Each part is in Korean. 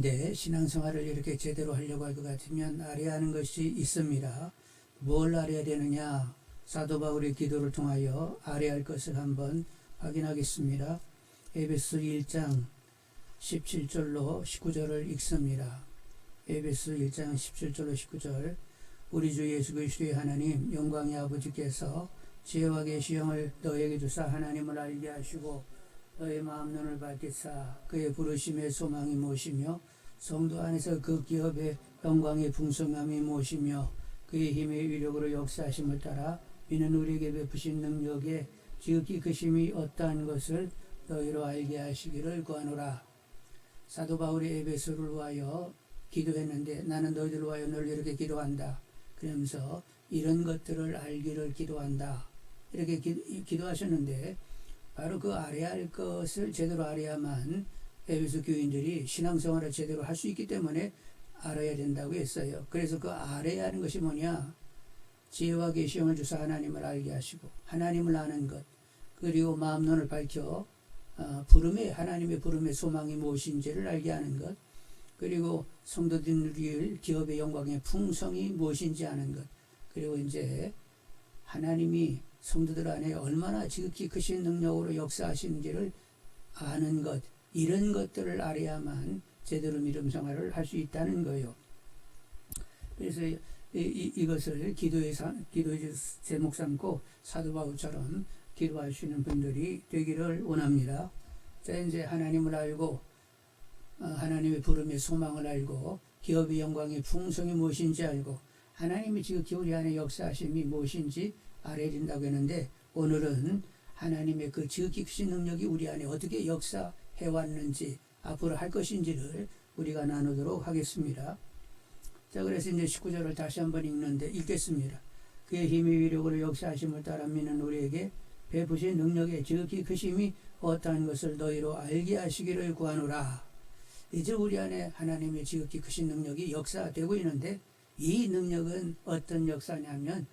그런데 신앙생활을 이렇게 제대로 하려고 할 것 같으면 알아야 하는 것이 있습니다. 뭘 알아야 되느냐? 사도 바울의 기도를 통하여 알아야 할 것을 한번 확인하겠습니다. 에베소 1장 17절로 19절을 읽습니다. 에베소 1장 17절로 19절. 우리 주 예수 그리스도의 하나님 영광의 아버지께서 지혜와 계시형을 너에게 주사 하나님을 알게 하시고 너의 마음 눈을 밝히사 그의 부르심의 소망이 무엇이며 성도 안에서 그 기업의 영광의 풍성함이 무엇이며 그의 힘의 위력으로 역사하심을 따라 이는 우리에게 베푸신 능력에 지극히 크심이 어떠한 것을 너희로 알게 하시기를 구하노라. 사도 바울이 에베소를 위하여 기도했는데 나는 너희들을 위하여 늘 이렇게 기도한다. 그러면서 이런 것들을 알기를 기도한다. 이렇게 기도하셨는데 바로 그 알아야 할 것을 제대로 알아야만 에베소 교인들이 신앙생활을 제대로 할 수 있기 때문에 알아야 된다고 했어요. 그래서 그 알아야 하는 것이 뭐냐? 지혜와 계시형을 주사 하나님을 알게 하시고 하나님을 아는 것, 그리고 마음 눈을 밝혀 하나님의 부름의 소망이 무엇인지를 알게 하는 것, 그리고 성도들을 기업의 영광의 풍성이 무엇인지 아는 것, 그리고 이제 하나님이 성도들 안에 얼마나 지극히 크신 능력으로 역사하시는지를 아는 것, 이런 것들을 알아야만 제대로 믿음 생활을 할 수 있다는 거예요. 그래서 이것을 기도의 제목 삼고 사도 바울처럼 기도할 수 있는 분들이 되기를 원합니다. 자, 이제 하나님을 알고 하나님의 부름의 소망을 알고 기업의 영광의 풍성이 무엇인지 알고 하나님이 지극히 우리 안에 역사하심이 무엇인지 알아야 된다고 했는데 오늘은 하나님의 그 지극히 크신 능력이 우리 안에 어떻게 역사해 왔는지 앞으로 할 것인지를 우리가 나누도록 하겠습니다. 자, 그래서 이제 19절을 다시 한번 읽겠습니다. 그의 힘의 위력으로 역사하심을 따라 믿는 우리에게 베푸신 능력의 지극히 크심이 어떠한 것을 너희로 알게 하시기를 구하노라. 이제 우리 안에 하나님의 지극히 크신 능력이 역사되고 있는데 이 능력은 어떤 역사냐면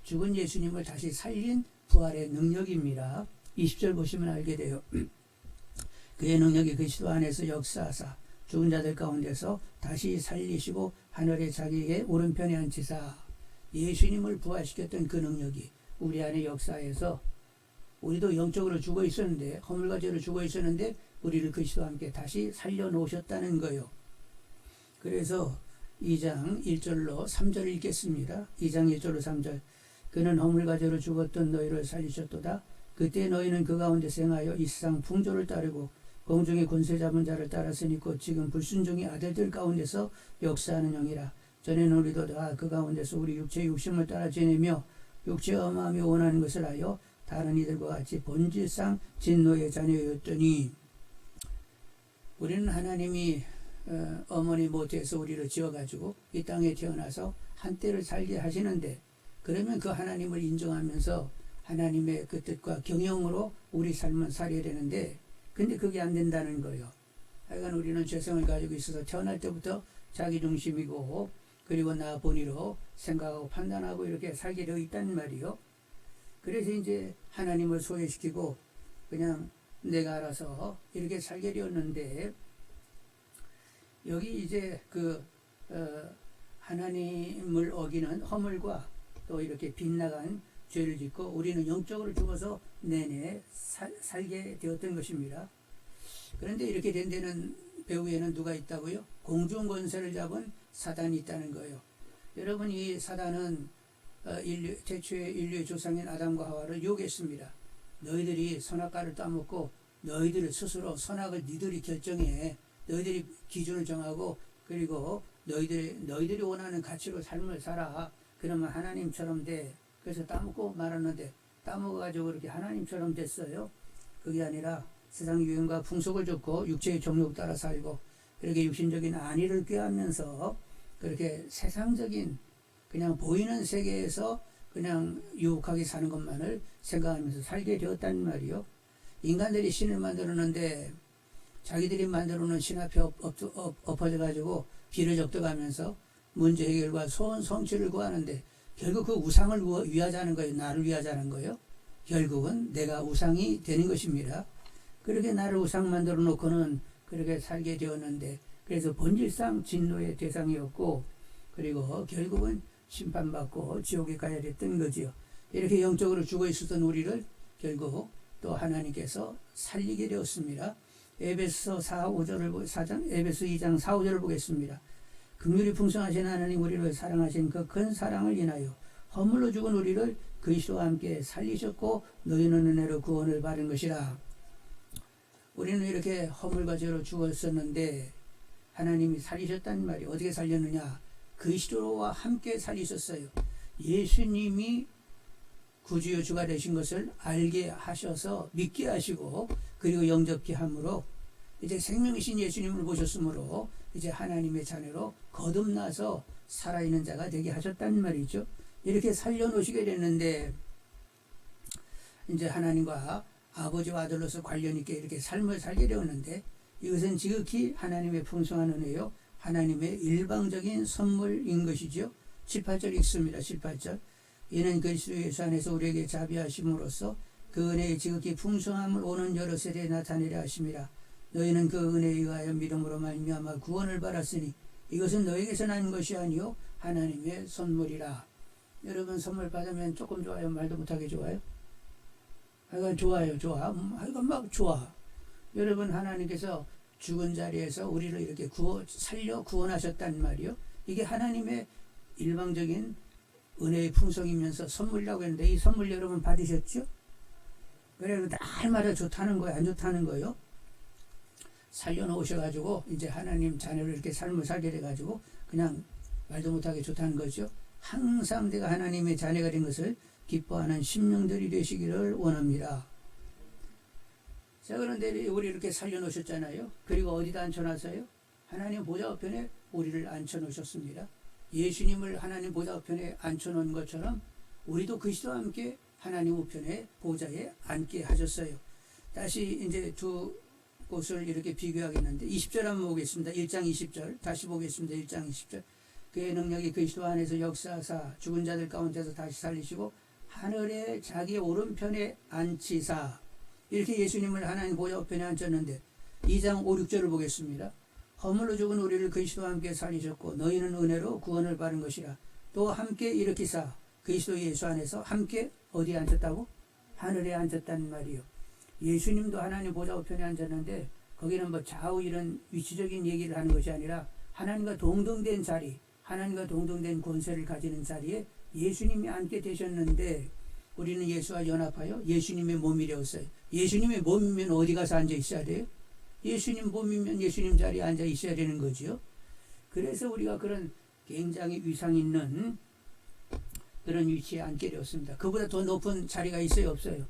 죽은 예수님을 다시 살린 부활의 능력입니다. 20절 보시면 알게 돼요. 그의 능력이 그리스도 안에서 역사하사 죽은 자들 가운데서 다시 살리시고 하늘에 자기의 오른편에 앉히사. 예수님을 부활시켰던 그 능력이 우리 안에 역사해서 우리도 영적으로 죽어 있었는데 허물과 죄로 죽어 있었는데 우리를 그리스도와 함께 다시 살려놓으셨다는 거예요. 그래서 2장 1절로 3절 읽겠습니다. 2장 1절로 3절. 그는 허물과 죄로 죽었던 너희를 살리셨도다. 그때 너희는 그 가운데 생하여 이 세상 풍조를 따르고 공중의 권세 잡은 자를 따랐으니 곧 지금 불순종의 아들들 가운데서 역사하는 영이라. 전에는 우리도 다 그 가운데서 우리 육체의 욕심을 따라 지내며 육체의 엄함이 원하는 것을 하여 다른 이들과 같이 본질상 진노의 자녀였더니 우리는 하나님이 어머니 모태에서 우리를 지어가지고 이 땅에 태어나서 한때를 살게 하시는데 그러면 그 하나님을 인정하면서 하나님의 그 뜻과 경영으로 우리 삶을 살아야 되는데 근데 그게 안 된다는 거예요. 하여간 우리는 죄성을 가지고 있어서 태어날 때부터 자기중심이고 그리고 나 본의로 생각하고 판단하고 이렇게 살게 되어 있단 말이요. 그래서 이제 하나님을 소외시키고 그냥 내가 알아서 이렇게 살게 되었는데 여기 이제 하나님을 어기는 허물과 또 이렇게 빗나간 죄를 짓고 우리는 영적으로 죽어서 내내 살게 되었던 것입니다. 그런데 이렇게 된 데는 배후에는 누가 있다고요? 공중 권세를 잡은 사단이 있다는 거예요. 여러분, 이 사단은 태초의 인류의 조상인 아담과 하와를 유혹했습니다. 너희들이 선악과를 따먹고 너희들 스스로 선악을 니들이 결정해. 너희들이 기준을 정하고 그리고 너희들이 원하는 가치로 삶을 살아. 그러면 하나님처럼 돼. 그래서 따먹고 말았는데 따먹어가지고 그렇게 하나님처럼 됐어요. 그게 아니라 세상 유행과 풍속을 쫓고 육체의 정욕 따라 살고 그렇게 육신적인 안위를 꾀하면서 그렇게 세상적인 그냥 보이는 세계에서 그냥 유혹하게 사는 것만을 생각하면서 살게 되었단 말이요. 인간들이 신을 만들었는데 자기들이 만들어놓은 신 앞에 엎어져가지고 비를 적도가면서 문제 해결과 소원 성취를 구하는데 결국 그 우상을 위하자는 거예요. 나를 위하자는 거예요. 결국은 내가 우상이 되는 것입니다. 그렇게 나를 우상 만들어 놓고는 그렇게 살게 되었는데 그래서 본질상 진노의 대상이었고, 그리고 결국은 심판받고 지옥에 가야 됐던 거지요. 이렇게 영적으로 죽어 있었던 우리를 결국 또 하나님께서 살리게 되었습니다. 에베소 2장 4, 5절을 보겠습니다. 긍휼이 풍성하신 하나님 우리를 사랑하신 그 큰 사랑을 인하여 허물로 죽은 우리를 그리스도와 함께 살리셨고 너희는 은혜로 구원을 받은 것이라. 우리는 이렇게 허물과 죄로 죽었었는데 하나님이 살리셨다는 말이 어떻게 살렸느냐? 그리스도와 함께 살리셨어요. 예수님이 구주요 주가 되신 것을 알게 하셔서 믿게 하시고, 그리고 영접케 함으로 이제 생명이신 예수님을 보셨으므로 이제 하나님의 자녀로 거듭나서 살아있는 자가 되게 하셨단 말이죠. 이렇게 살려놓으시게 됐는데 이제 하나님과 아버지와 아들로서 관련 있게 이렇게 삶을 살게 되었는데, 이것은 지극히 하나님의 풍성한 은혜요, 하나님의 일방적인 선물인 것이죠. 7, 8절 읽습니다. 7, 8절. 이는 그리스도 예수 안에서 우리에게 자비하심으로써 그 은혜의 지극히 풍성함을 오는 여러 세대에 나타내려 하심이라. 너희는 그 은혜에 의하여 믿음으로 말미암아 구원을 받았으니 이것은 너희에게서 난 것이 아니요 하나님의 선물이라. 여러분, 선물 받으면 조금 좋아요? 말도 못하게 좋아요? 하여간 좋아요. 좋아. 하여간 막 좋아. 여러분, 하나님께서 죽은 자리에서 우리를 이렇게 살려 구원하셨단 말이요. 이게 하나님의 일방적인 은혜의 풍성이면서 선물이라고 했는데, 이 선물 여러분 받으셨죠? 그래서 날마다 좋다는 거예요? 안 좋다는 거예요? 살려놓으셔가지고 이제 하나님 자녀를 이렇게 삶을 살게 돼가지고 그냥 말도 못하게 좋다는 거죠. 항상 내가 하나님의 자녀가 된 것을 기뻐하는 심령들이 되시기를 원합니다. 자, 그런데 우리 이렇게 살려놓으셨잖아요. 그리고 어디다 앉혀놨어요? 하나님 보좌 우편에 우리를 앉혀놓으셨습니다. 예수님을 하나님 보좌 우편에 앉혀놓은 것처럼 우리도 그리스도와 함께 하나님 우편에 보좌에 앉게 하셨어요. 다시 이제 두 곳을 이렇게 비교하겠는데 20절 한번 보겠습니다. 1장 20절 다시 보겠습니다. 1장 20절. 그의 능력이 그리스도 안에서 역사하사 죽은 자들 가운데서 다시 살리시고 하늘에 자기 오른편에 앉히사. 이렇게 예수님을 하나님 보좌 우편에 앉혔는데 2장 5, 6절을 보겠습니다. 허물로 죽은 우리를 그리스도와 함께 살리셨고 너희는 은혜로 구원을 받은 것이라. 또 함께 일으키사. 그리스도 예수 안에서 함께 어디에 앉혔다고? 하늘에 앉혔다는 말이요. 예수님도 하나님 보좌 우편에 앉았는데 거기는 뭐 좌우 이런 위치적인 얘기를 하는 것이 아니라 하나님과 동등된 자리, 하나님과 동등된 권세를 가지는 자리에 예수님이 앉게 되셨는데 우리는 예수와 연합하여 예수님의 몸이 되었어요. 예수님의 몸이면 어디 가서 앉아 있어야 돼요? 예수님 몸이면 예수님 자리에 앉아 있어야 되는 거죠. 그래서 우리가 그런 굉장히 위상 있는 그런 위치에 앉게 되었습니다. 그보다 더 높은 자리가 있어요? 없어요?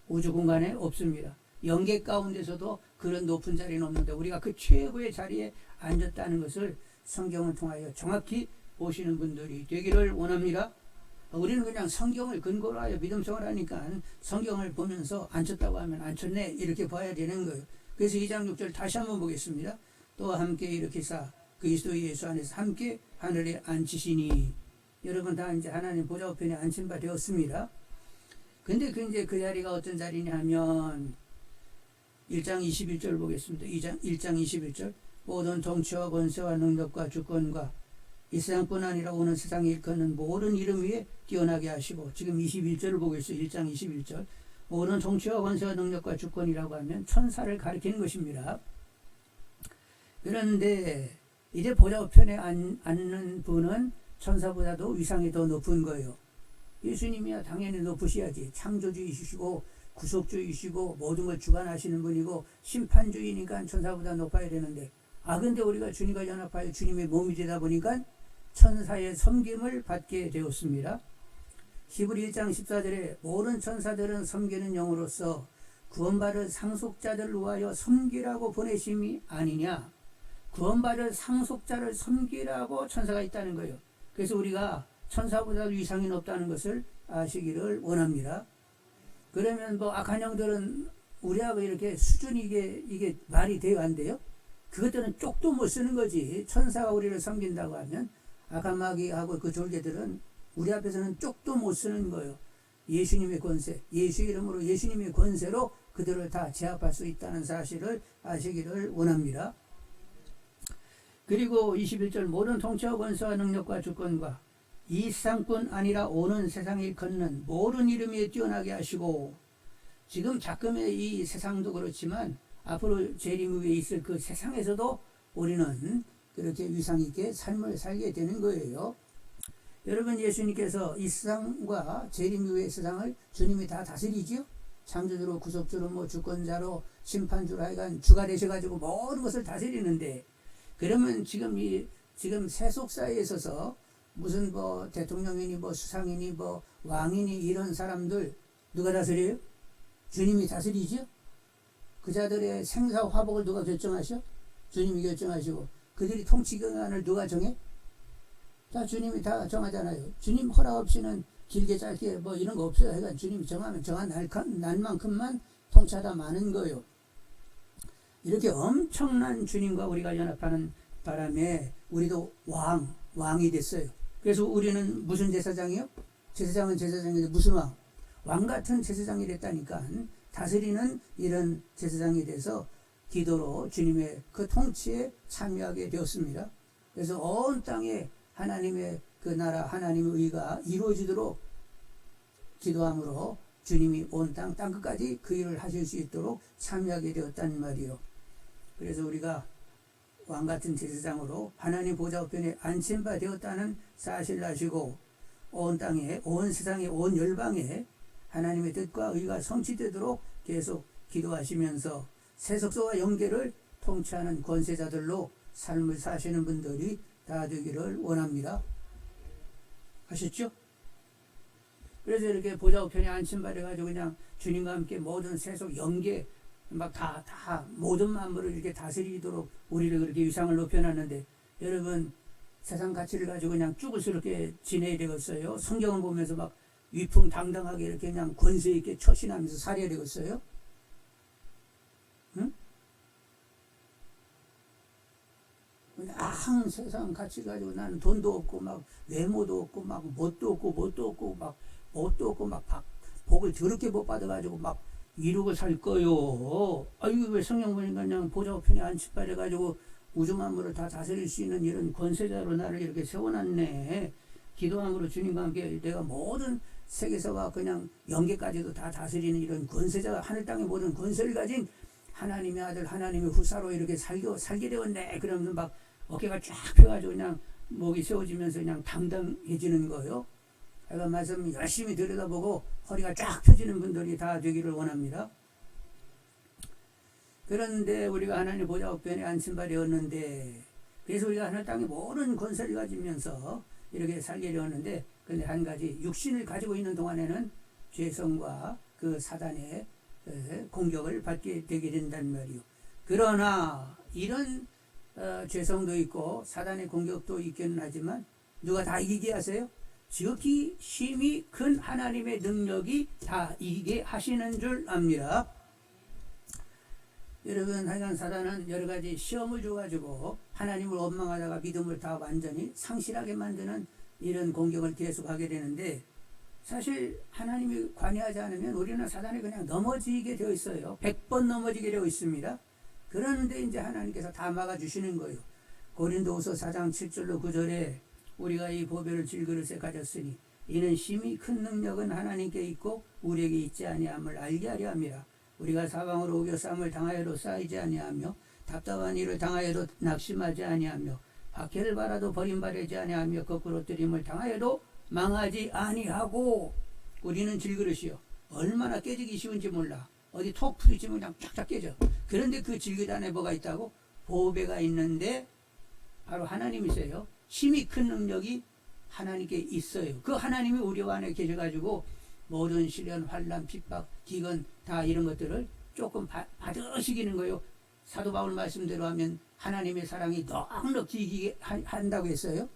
우주 공간에 없습니다. 영계 가운데서도 그런 높은 자리는 없는데 우리가 그 최고의 자리에 앉았다는 것을 성경을 통하여 정확히 보시는 분들이 되기를 원합니다. 우리는 그냥 성경을 근거로 하여 믿음성을 하니까 성경을 보면서 앉혔다고 하면 앉혔네 이렇게 봐야 되는 거예요. 그래서 2장 6절 다시 한번 보겠습니다. 또 함께 일으키사 그리스도 예수 안에서 함께 하늘에 앉히시니. 여러분 다 이제 하나님 보좌 우편에 앉힌 바 되었습니다. 근데 이제 그 자리가 어떤 자리냐 하면 1장 21절 보겠습니다. 1장 21절. 모든 정치와 권세와 능력과 주권과 이 세상뿐 아니라 오는 세상에 일컫는 모든 이름 위에 뛰어나게 하시고, 지금 21절을 보고 있어요. 1장 21절. 모든 정치와 권세와 능력과 주권이라고 하면 천사를 가리키는 것입니다. 그런데 이제 보좌 우편에 앉는 분은 천사보다도 위상이 더 높은 거예요. 예수님이야 당연히 높으셔야지. 창조주이시고 구속주이시고 모든 걸 주관하시는 분이고 심판주이니까 천사보다 높아야 되는데, 근데 우리가 주님과 연합하여 주님의 몸이 되다 보니까 천사의 섬김을 받게 되었습니다. 히브리 1장 14절에 모든 천사들은 섬기는 영으로서 구원받을 상속자들을 위하여 섬기라고 보내심이 아니냐. 구원받을 상속자를 섬기라고 천사가 있다는 거예요. 그래서 우리가 천사보다 위상이 높다는 것을 아시기를 원합니다. 그러면 뭐 악한 영들은 우리하고 이렇게 수준이 이게 말이 돼요, 안 돼요? 그것들은 쪽도 못 쓰는 거지. 천사가 우리를 섬긴다고 하면 악한 마귀하고 그 졸개들은 우리 앞에서는 쪽도 못 쓰는 거예요. 예수님의 권세, 예수 이름으로 예수님의 권세로 그들을 다 제압할 수 있다는 사실을 아시기를 원합니다. 그리고 21절 모든 통치와 권세와 능력과 주권과 이 세상뿐 아니라 오는 세상에 일컫는 모든 이름에 뛰어나게 하시고 지금 작금의 이 세상도 그렇지만 앞으로 재림 위에 있을 그 세상에서도 우리는 그렇게 위상 있게 삶을 살게 되는 거예요. 여러분 예수님께서 이 세상과 재림 이후의 세상을 주님이 다 다스리지요. 창조주로 구속주로 뭐 주권자로 심판주로 하여간 주가 되셔가지고 모든 것을 다스리는데 그러면 지금 세속사에 있어서 무슨 뭐 대통령이니 뭐 수상이니 뭐 왕이니 이런 사람들 누가 다스려요? 주님이 다스리지요. 그자들의 생사 화복을 누가 결정하셔? 주님이 결정하시고 그들이 통치 기간을 누가 정해? 다 주님이 다 정하잖아요. 주님 허락 없이는 길게 짧게 뭐 이런 거 없어요. 그러니까 주님이 정하면 정한 날만큼만 통치하다 마는 거예요. 이렇게 엄청난 주님과 우리가 연합하는 바람에 우리도 왕이 됐어요. 그래서 우리는 무슨 제사장이요? 제사장은 제사장인데 무슨 왕? 왕 같은 제사장이 됐다니까. 다스리는 이런 제사장이 돼서 기도로 주님의 그 통치에 참여하게 되었습니다. 그래서 온 땅에 하나님의 그 나라 하나님의 의가 이루어지도록 기도함으로 주님이 온 땅 끝까지 그 일을 하실 수 있도록 참여하게 되었단 말이요. 그래서 우리가 왕같은 제사장으로 하나님 보좌 우편에 앉힌 바 되었다는 사실을 아시고 온 땅에 온 세상에 온 열방에 하나님의 뜻과 의가 성취되도록 계속 기도하시면서 세속사와 영계를 통치하는 권세자들로 삶을 사시는 분들이 다 되기를 원합니다. 아셨죠? 그래서 이렇게 보좌 우편에 안심받아가지고 그냥 주님과 함께 모든 세속 영계 막 다 모든 만물을 이렇게 다스리도록 우리를 그렇게 위상을 높여놨는데 여러분 세상 가치를 가지고 그냥 쭈글스럽게 지내야 되겠어요? 성경을 보면서 막 위풍당당하게 이렇게 그냥 권세 있게 처신하면서 살아야 되겠어요? 응? 세상 가치 가지고 나는 돈도 없고 막 외모도 없고 막 뭣도 없고 막 복을 더럽게 못 받아가지고 막 이루고 살 거요. 이거 왜 성경 보니까 그냥 보좌 우편에 안치받아가지고 우주 만물을 다 다스릴 수 있는 이런 권세자로 나를 이렇게 세워놨네. 기도함으로 주님과 함께 내가 모든 세계사와 그냥 영계까지도 다 다스리는 이런 권세자가 하늘 땅의 모든 권세를 가진 하나님의 아들 하나님의 후사로 이렇게 살게 되었네. 그러면 막 어깨가 쫙 펴가지고 그냥 목이 세워지면서 그냥 당당해지는 거예요. 제가 말씀 열심히 들여다보고 허리가 쫙 펴지는 분들이 다 되기를 원합니다. 그런데 우리가 하나님 보좌 우편에 안심받았는데 그래서 우리가 하늘 땅에 모든 권세를 가지면서 이렇게 살게 되었는데 근데 한 가지 육신을 가지고 있는 동안에는 죄성과 그 사단의 공격을 받게 되게 된단 말이요. 그러나 이런 죄성도 있고 사단의 공격도 있기는 하지만 누가 다 이기게 하세요? 지극히 힘이 큰 하나님의 능력이 다 이기게 하시는 줄 압니다. 여러분 하여간 사단은 여러가지 시험을 줘가지고 하나님을 원망하다가 믿음을 다 완전히 상실하게 만드는 이런 공격을 계속하게 되는데 사실 하나님이 관여하지 않으면 우리는 사단에 그냥 넘어지게 되어 있어요. 100번 넘어지게 되어 있습니다. 그런데 이제 하나님께서 다 막아주시는 거예요. 고린도후서 4장 7절로 9절에 우리가 이 보배를 질그릇에 가졌으니 이는 심히 큰 능력은 하나님께 있고 우리에게 있지 아니함을 알게 하려 함이라. 우리가 사방으로 우겨싸움을 당하여도 쌓이지 아니하며 답답한 일을 당하여도 낙심하지 아니하며 박해를 받아도 버림받지 아니하며 거꾸로 뜨림을 당하여도 망하지 아니하고 우리는 질그릇이요. 얼마나 깨지기 쉬운지 몰라. 어디 톡 부딪히면 그냥 쫙쫙 깨져. 그런데 그 질그릇 안에 뭐가 있다고? 보배가 있는데 바로 하나님이세요. 힘이 큰 능력이 하나님께 있어요. 그 하나님이 우리 안에 계셔가지고 모든 시련, 환난, 핍박, 기근 다 이런 것들을 조금 받으시기는 거예요. 사도 바울 말씀대로 하면 하나님의 사랑이 넉넉히 이기게 한다고 했어요.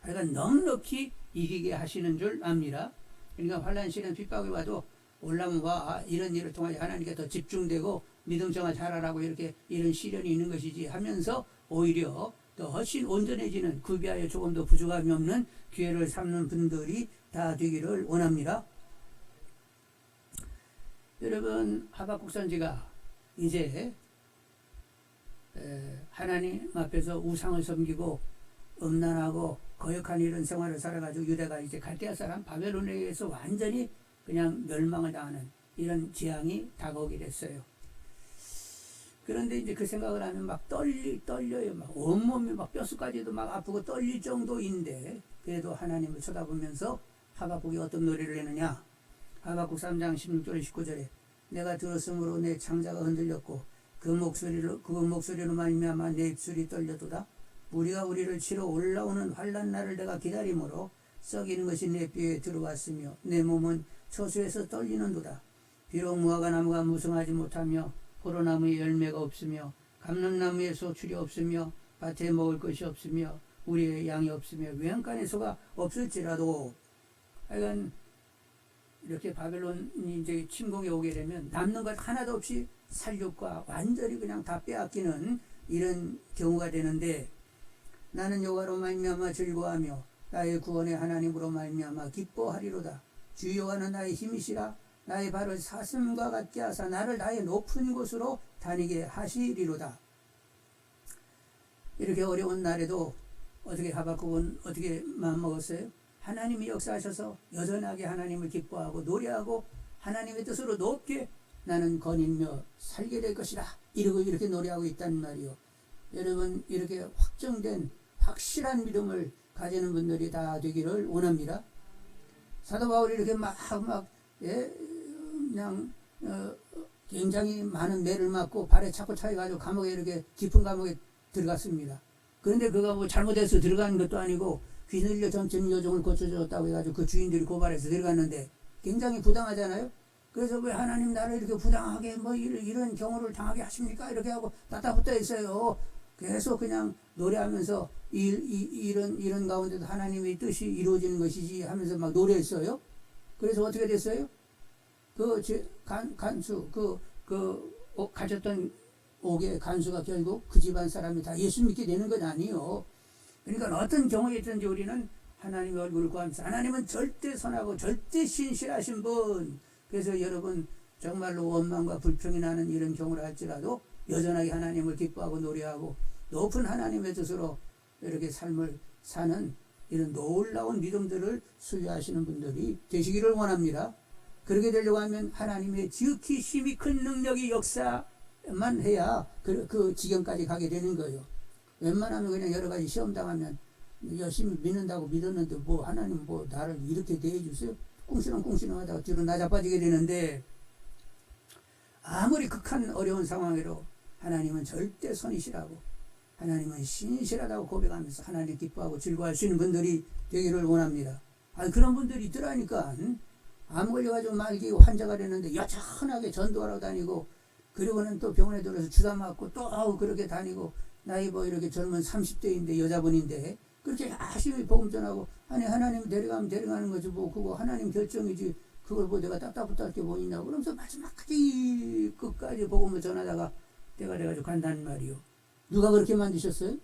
그러니까 넉넉히 이기게 하시는 줄 압니다. 그러니까 환난, 시련, 핍박이 와도 올라면 와 이런 일을 통해 하나님께 더 집중되고 믿음 생활 잘하라고 이렇게 이런 시련이 있는 것이지 하면서 오히려 더 훨씬 온전해지는 구비하여 조금 더 부족함이 없는 기회를 삼는 분들이 다 되기를 원합니다. 여러분 하박국 선지가 이제 하나님 앞에서 우상을 섬기고 음란하고 거역한 이런 생활을 살아가지고 유대가 이제 갈대아 사람 바벨론에 의해서 완전히 그냥 멸망을 당하는 이런 재앙이 다가오게 됐어요. 그런데 이제 그 생각을 하면 막 떨려요. 막 온몸이 막 뼛속까지도 막 아프고 떨릴 정도인데, 그래도 하나님을 쳐다보면서 하박국이 어떤 노래를 했느냐. 하박국 3장 16절 19절에 내가 들었으므로 내 창자가 흔들렸고 그 목소리로 말미암아 내 입술이 떨려도다. 우리가 우리를 치러 올라오는 환난 날을 내가 기다림으로 썩이는 것이 내 뼈에 들어왔으며 내 몸은 처수에서 떨리는도다. 비록 무화과나무가 무성하지 못하며 포도나무에 열매가 없으며 감람나무에 소출이 없으며 밭에 먹을 것이 없으며 우리의 양이 없으며 외양간에 소가 없을지라도, 하여간 이렇게 바벨론이 이제 침공에 오게 되면 남는 것 하나도 없이 살육과 완전히 그냥 다 빼앗기는 이런 경우가 되는데, 나는 여호와로 말미암아 즐거워하며 나의 구원의 하나님으로 말미암아 기뻐하리로다. 주 여호와는 나의 힘이시라. 나의 발을 사슴과 같게 하사 나를 나의 높은 곳으로 다니게 하시리로다. 이렇게 어려운 날에도 어떻게 하박국은 어떻게 마음먹었어요? 하나님이 역사하셔서 여전하게 하나님을 기뻐하고 노래하고 하나님의 뜻으로 높게 나는 거닐며 살게 될 것이다. 이러고 이렇게 노래하고 있단 말이요. 여러분, 이렇게 확정된 확실한 믿음을 가지는 분들이 다 되기를 원합니다. 사도 바울이 이렇게 그냥 굉장히 많은 매를 맞고 발에 차고 차여가지고 감옥에 이렇게 깊은 감옥에 들어갔습니다. 그런데 그가 뭐 잘못해서 들어가는 것도 아니고 귀늘려 점점 여종을 고쳐줬다고 해가지고 그 주인들이 고발해서 들어갔는데 굉장히 부당하잖아요. 그래서 왜 하나님 나를 이렇게 부당하게 뭐 이런 경우를 당하게 하십니까? 이렇게 하고 따따붙어 있어요. 계속 그냥 노래하면서 이런 가운데도 하나님의 뜻이 이루어지는 것이지 하면서 막 노래했어요. 그래서 어떻게 됐어요? 가졌던 옥의 간수가 결국 그 집안 사람이 다 예수 믿게 되는 건 아니에요. 그러니까 어떤 경우에 있든지 우리는 하나님의 얼굴을 구하면서, 하나님은 절대 선하고 절대 신실하신 분. 그래서 여러분 정말로 원망과 불평이 나는 이런 경우를 할지라도 여전하게 하나님을 기뻐하고 노래하고 높은 하나님의 뜻으로 이렇게 삶을 사는 이런 놀라운 믿음들을 소유하시는 분들이 되시기를 원합니다. 그렇게 되려고 하면 하나님의 지극히 힘이 큰 능력이 역사만 해야 그 지경까지 가게 되는 거예요. 웬만하면 그냥 여러 가지 시험 당하면 열심히 믿는다고 믿었는데 뭐 하나님 뭐 나를 이렇게 대해주세요? 꽁시렁꽁시렁 하다가 뒤로 나자빠지게 되는데, 아무리 극한 어려운 상황에도 하나님은 절대 선이시라고, 하나님은 신실하다고 고백하면서 하나님 기뻐하고 즐거워할 수 있는 분들이 되기를 원합니다. 그런 분들이 있더라니까. 암 걸려가지고 말기 환자가 되는데 여전하게 전도하러 다니고, 그리고는 또 병원에 들어서 주사 맞고 또 그렇게 다니고, 나이 뭐 이렇게 젊은 30대인데 여자분인데 그렇게 열심히 복음 전하고, 아니 하나님 데려가면 데려가는 거지 뭐 그거 하나님 결정이지 그걸 뭐 내가 따따붙할 게 뭐 있냐고 그러면서 마지막까지 끝까지 복음을 전하다가 때가 돼가지고 간다는 말이요. 누가 그렇게 만드셨어요?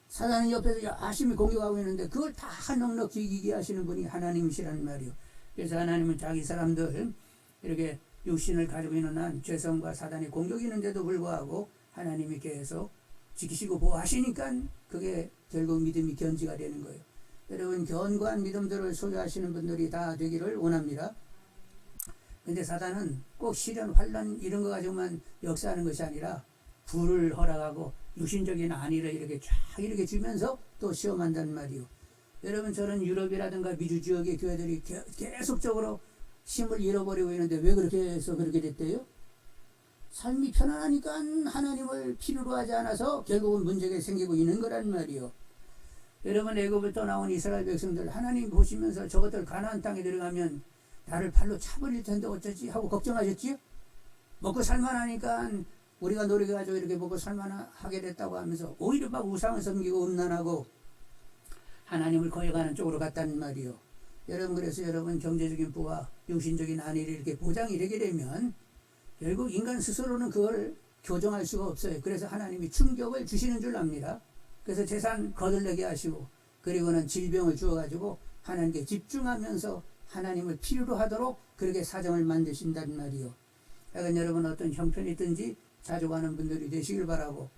사단은 옆에서 열심히 공격하고 있는데 그걸 다 넉넉히 이기게 하시는 분이 하나님이시라는 말이요. 그래서 하나님은 자기 사람들 이렇게 육신을 가지고 있는 한 죄성과 사단의 공격이 있는데도 불구하고 하나님이 계속 지키시고 보호하시니까 그게 결국 믿음이 견지가 되는 거예요. 여러분, 견고한 믿음들을 소유하시는 분들이 다 되기를 원합니다. 근데 사단은 꼭 시련, 환난 이런 거 가지고만 역사하는 것이 아니라 불을 허락하고 육신적인 안위를 이렇게 쫙 이렇게 주면서 또 시험한다는 말이요. 여러분, 저는 유럽이라든가 미주 지역의 교회들이 계속적으로 힘을 잃어버리고 있는데 왜 그렇게 해서 그렇게 됐대요? 삶이 편안하니까 하나님을 필요로 하지 않아서 결국은 문제가 생기고 있는 거란 말이요. 여러분, 애굽부터 나온 이스라엘 백성들 하나님 보시면서 저것들 가나안 땅에 들어가면 나를 발로 차버릴 텐데 어쩌지 하고 걱정하셨지요? 먹고 살만하니까 우리가 노력해가지고 이렇게 먹고 살만하게 됐다고 하면서 오히려 막 우상을 섬기고 음란하고 하나님을 거역하는 쪽으로 갔다는 말이요. 여러분, 그래서 여러분 경제적인 부와 육신적인 안위를 이렇게 보장이 되게 되면 결국 인간 스스로는 그걸 교정할 수가 없어요. 그래서 하나님이 충격을 주시는 줄 압니다. 그래서 재산 거들내게 하시고, 그리고는 질병을 주어가지고 하나님께 집중하면서 하나님을 필요로 하도록 그렇게 사정을 만드신다는 말이요. 그러니까 여러분 어떤 형편이든지 자주 가는 분들이 되시길 바라고,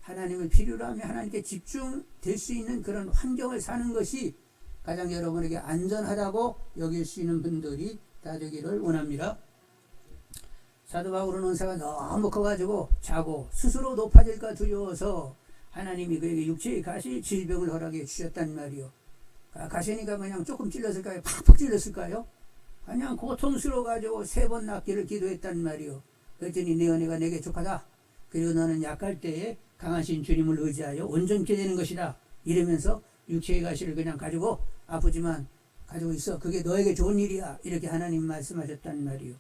하나님을 필요로 하며 하나님께 집중될 수 있는 그런 환경을 사는 것이 가장 여러분에게 안전하다고 여길 수 있는 분들이 다 되기를 원합니다. 사도 바울은 은사가 너무 커가지고 자고 스스로 높아질까 두려워서 하나님이 그에게 육체에 가시 질병을 허락해 주셨단 말이요. 가시니까 그냥 조금 찔렀을까요? 팍팍 찔렀을까요? 그냥 고통스러워가지고 3번 낫기를 기도했단 말이요. 그랬더니 내 은혜가 내게 족하다. 그리고 너는 약할 때에 강하신 주님을 의지하여 온전케 되는 것이다. 이러면서 육체의 가시를 그냥 가지고 아프지만 가지고 있어. 그게 너에게 좋은 일이야. 이렇게 하나님 말씀하셨단 말이요.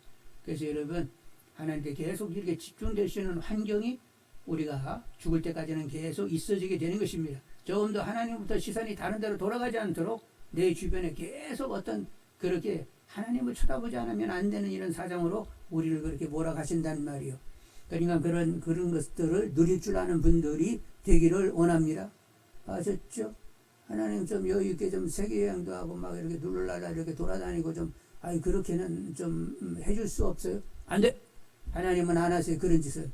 그래서 여러분, 하나님께 계속 이렇게 집중될 수 있는 환경이 우리가 죽을 때까지는 계속 있어지게 되는 것입니다. 조금 더 하나님부터 시선이 다른 데로 돌아가지 않도록 내 주변에 계속 어떤 그렇게 하나님을 쳐다보지 않으면 안 되는 이런 사정으로 우리를 그렇게 몰아가신단 말이요. 그러니까 그런 것들을 누릴 줄 아는 분들이 되기를 원합니다. 아셨죠? 하나님 좀 여유 있게 좀 세계 여행도 하고 막 이렇게 눌러라 이렇게 돌아다니고 좀 그렇게는 좀 해줄 수 없어요? 안 돼. 하나님은 안 하세요, 그런 짓은.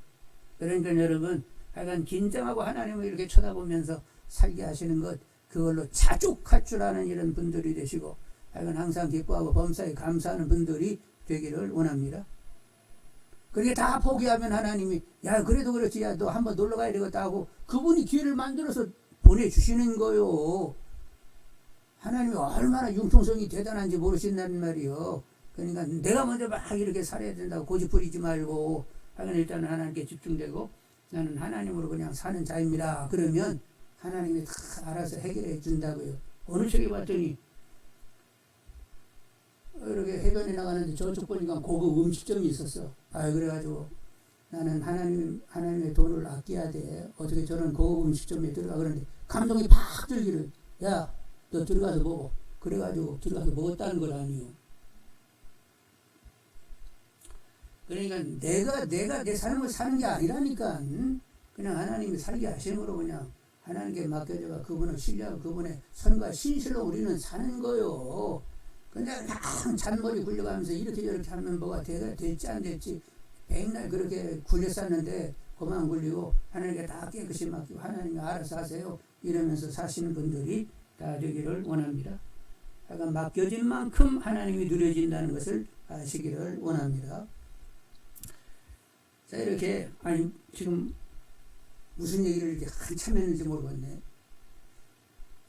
그러니까 여러분, 하여간 긴장하고 하나님을 이렇게 쳐다보면서 살게 하시는 것, 그걸로 자족할 줄 아는 이런 분들이 되시고, 하여간 항상 기뻐하고 범사에 감사하는 분들이 되기를 원합니다. 그렇게 다 포기하면 하나님이, 야, 그래도 그렇지, 야, 너 한번 놀러 가야 되겠다 하고, 그분이 기회를 만들어서 보내주시는 거요. 하나님이 얼마나 융통성이 대단한지 모르신다는 말이요. 그러니까 내가 먼저 막 이렇게 살아야 된다고 고집 부리지 말고, 하여간 일단은 하나님께 집중되고, 나는 하나님으로 그냥 사는 자입니다. 그러면 하나님이 다 알아서 해결해 준다고요. 어느 책에 봤더니, 이렇게 해변에 나가는데 저쪽 보니까 고급 음식점이 있었어. 그래가지고 나는 하나님의 돈을 아껴야 돼. 어떻게 저런 고급 음식점에 들어가. 그러는데 감동이 팍 들기를, 야, 너 들어가서 먹어. 그래가지고 들어가서 먹었다는 걸 아니요. 그러니까 내가 내 삶을 사는 게 아니라니까. 그냥 하나님이 살게 하심으로 그냥 하나님께 맡겨져가 그분을 신뢰하고 그분의 선과 신실로 우리는 사는 거요. 근데 그냥 잔머리 굴려가면서 이렇게 저렇게 하면 뭐가 될지 안 될지 맨날 그렇게 굴렸었는데 그만 굴리고 하나님께 다 깨끗이 맡기고 하나님이 알아서 하세요. 이러면서 사시는 분들이 다 되기를 원합니다. 약간 맡겨진 만큼 하나님이 누려진다는 것을 아시기를 원합니다. 자, 이렇게 지금 무슨 얘기를 이렇게 한참 했는지 모르겠네.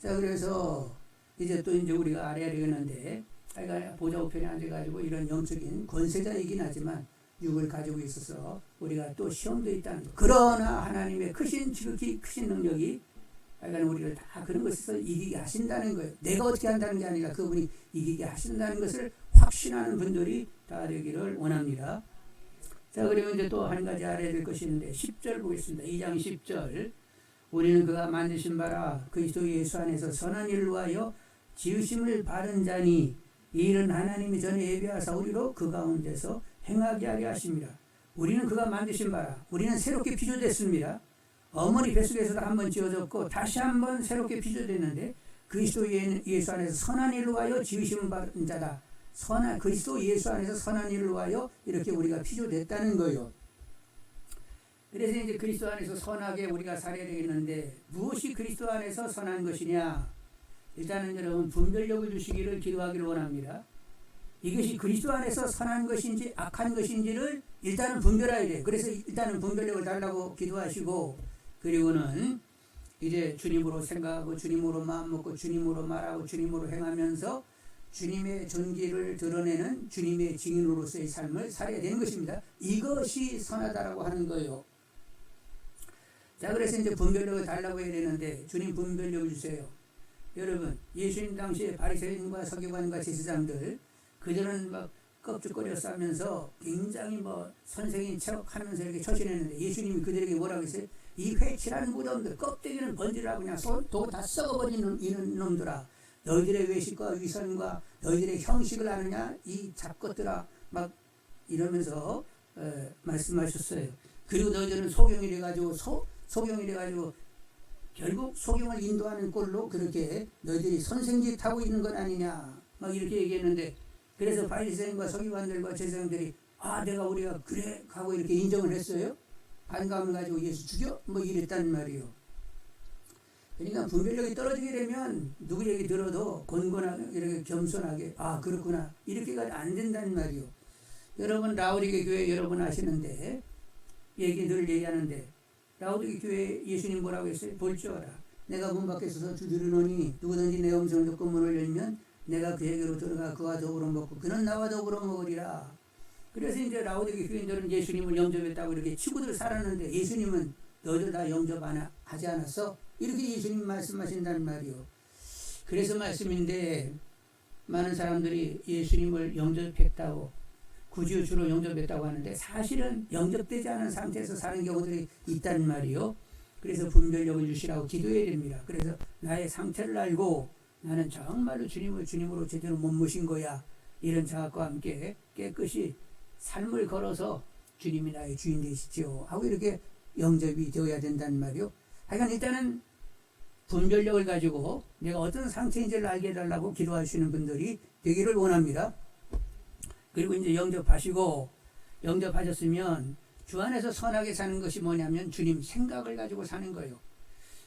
자, 그래서 이제 우리가 알아야 되겠는데, 보좌 우편에 앉아가지고 이런 영적인 권세자이긴 하지만 육을 가지고 있어서 우리가 또 시험도 있다는 거. 그러나 하나님의 지극히 크신 능력이 우리를 다 그런 것에서 이기게 하신다는 거예요. 내가 어떻게 한다는 게 아니라 그분이 이기게 하신다는 것을 확신하는 분들이 다 되기를 원합니다. 자, 그리고 이제 또 한 가지 알아야 될 것이 있는데 10절 보겠습니다. 2장 10절. 우리는 그가 만드신 바라 그리스도 예수 안에서 선한 일을 위하여 지으심을 바른 자니 이 일은 하나님이 전에 예비하사 우리로 그 가운데서 행하게 하려 하십니다. 우리는 그가 만드신 바라, 우리는 새롭게 피조됐습니다. 어머니 뱃속에서도 한번 지어졌고 다시 한번 새롭게 피조됐는데 그리스도 예수 안에서 선한 일을 위하여 지으심을 바른 자다. 그리스도 예수 안에서 선한 일을 위하여 이렇게 우리가 피조됐다는 거예요. 그래서 이제 그리스도 안에서 선하게 우리가 살아야 되겠는데 무엇이 그리스도 안에서 선한 것이냐? 일단은 여러분 분별력을 주시기를 기도하기를 원합니다. 이것이 그리스도 안에서 선한 것인지 악한 것인지를 일단은 분별해야 돼요. 그래서 일단은 분별력을 달라고 기도하시고, 그리고는 이제 주님으로 생각하고 주님으로 마음먹고 주님으로 말하고 주님으로 행하면서 주님의 존귀를 드러내는 주님의 증인으로서의 삶을 살아야 되는 것입니다. 이것이 선하다라고 하는 거예요. 자, 그래서 이제 분별력을 달라고 해야 되는데 주님 분별력을 주세요. 여러분, 예수님 당시에 바리새인과 서기관과 제사장들, 그들은 막 껍죽거려 싸면서 굉장히 선생인 척하면서 이렇게 처신했는데 예수님이 그들에게 뭐라고 했어요? 이 회칠한 무덤들, 껍데기는 번지라고 그냥 손도 다 썩어버리는 이런 놈들아, 너희들의 외식과 위선과 너희들의 형식을 아느냐? 이 잡것들아, 막 이러면서 말씀하셨어요. 그리고 너희들은 소경이 돼가지고 결국 소경을 인도하는 꼴로 그렇게 너희들이 선생짓 하고 있는 건 아니냐, 막 이렇게 얘기했는데, 그래서 바리새인과 서기관들과 제사장들이 우리가 그래 하고 이렇게 인정을 했어요. 반감을 가지고 예수 죽여? 뭐 이랬단 말이요. 그러니까 분별력이 떨어지게 되면 누구 얘기 들어도 권권하게 이렇게 겸손하게 아 그렇구나 이렇게가 안 된다는 말이요. 여러분 라오디게 교회 여러분 아시는데 얘기 늘 얘기하는데 라오디게 교회 예수님 뭐라고 했어요? 볼지어라 내가 문 밖에 서서 두드리노니 누구든지 내 음성을 듣고 문을 열면 내가 그에게로 들어가 그와 더불어 먹고 그는 나와 더불어 먹으리라. 그래서 이제 라오디게 교인들은 예수님을 영접했다고 이렇게 치고들 살았는데 예수님은 너희들 다 영접 안 하지 않았어? 이렇게 예수님 말씀하신다는 말이요. 그래서 말씀인데 많은 사람들이 예수님을 영접했다고 구주로 영접했다고 하는데 사실은 영접되지 않은 상태에서 사는 경우들이 있다는 말이요. 그래서 분별력을 주시라고 기도해야 됩니다. 그래서 나의 상태를 알고 나는 정말로 주님을 주님으로 제대로 못 모신 거야. 이런 자각과 함께 깨끗이 삶을 걸어서 주님이 나의 주인 되시죠 하고 이렇게 영접이 되어야 된다는 말이요. 하여간 일단은 분별력을 가지고 내가 어떤 상태인지를 알게 해달라고 기도하시는 분들이 되기를 원합니다. 그리고 이제 영접하셨으면 주 안에서 선하게 사는 것이 뭐냐면 주님 생각을 가지고 사는 거예요.